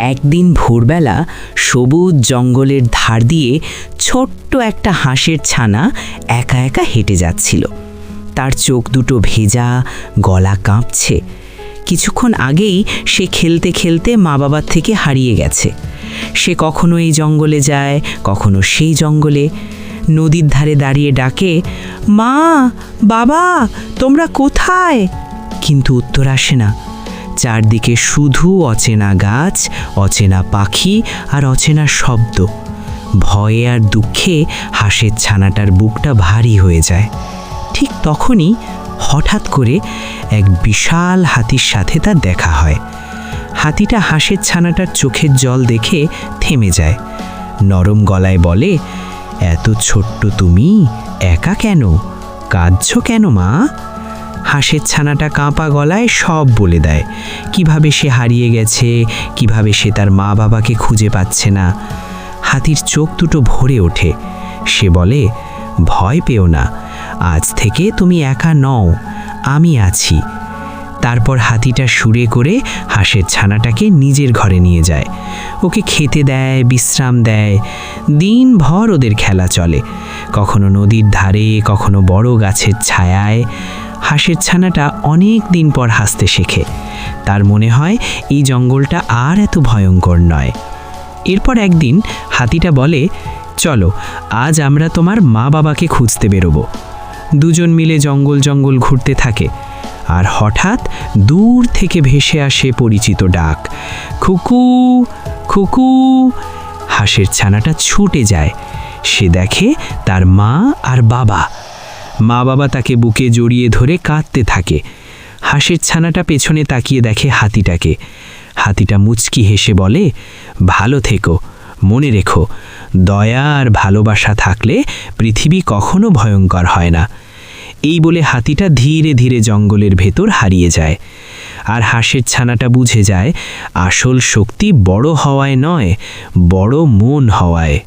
একদিন ভোরবেলা সবুজ জঙ্গলের ধার দিয়ে ছোট্ট একটা হাঁসের ছানা একা একা হেঁটে যাচ্ছিল। তার চোখ দুটো ভেজা, গলা কাঁপছে। কিছুক্ষণ আগেই সে খেলতে খেলতে মা বাবার থেকে হারিয়ে গেছে। সে কখনো এই জঙ্গলে যায়, কখনো সেই জঙ্গলে। নদীর ধারে দাঁড়িয়ে ডাকে, মা, বাবা, তোমরা কোথায়? কিন্তু উত্তর আসে না। চারদিকে শুধু অচেনা গাছ, অচেনা পাখি আর অচেনা শব্দ। ভয়ে আর দুঃখে হাঁসের ছানাটার বুকটা ভারী হয়ে যায়। ঠিক তখনই হঠাৎ করে এক বিশাল হাতির সাথে তার দেখা হয়। হাতিটা হাঁসের ছানাটার চোখের জল দেখে থেমে যায়। নরম গলায় বলে, এত ছোট্ট তুমি, একা কেন? কাঁদছো কেন মা? হাঁসের ছানাটা কাঁপা গলায় সব বলে দেয়, কিভাবে সে হারিয়ে গেছে, কিভাবে সে তার মা বাবাকে খুঁজে পাচ্ছে না। হাতির চোখ দুটো ভরে ওঠে। সে বলে, ভয় পেও না, আজ থেকে তুমি একা নও, আমি আছি। তারপর হাতিটা সুরে করে হাঁসের ছানাটাকে নিজের ঘরে নিয়ে যায়। ওকে খেতে দেয়, বিশ্রাম দেয়। দিনভর ওদের খেলা চলে, কখনো নদীর ধারে, কখনো বড় গাছের ছায়ায়। হাঁসের ছানাটা অনেক দিন পর হাসতে শেখে। তার মনে হয় এই জঙ্গলটা আর এত ভয়ঙ্কর নয়। এরপর একদিন হাতিটা বলে, চলো আজ আমরা তোমার মা বাবাকে খুঁজতে বেরোবো। দুজন মিলে জঙ্গল জঙ্গল ঘুরতে থাকে। আর হঠাৎ দূর থেকে ভেসে আসে পরিচিত ডাক, খুকু, খুকু। হাঁসের ছানাটা ছুটে যায়। সে দেখে তার মা আর বাবা। মা বাবা তাকে বুকে জড়িয়ে ধরে কাঁদতে থাকে। হাঁসের ছানাটা পেছনে তাকিয়ে দেখে হাতিটাকে। হাতিটা মুচকি হেসে বলে, ভালো থেকো, মনে রেখো, দয়া আর ভালোবাসা থাকলে পৃথিবী কখনো ভয়ঙ্কর হয় না। এই বলে হাতিটা ধীরে ধীরে জঙ্গলের ভেতর হারিয়ে যায়। আর হাঁসের ছানাটা বুঝে যায়, আসল শক্তি বড় হওয়ায় নয়, বড় মন হওয়ায়।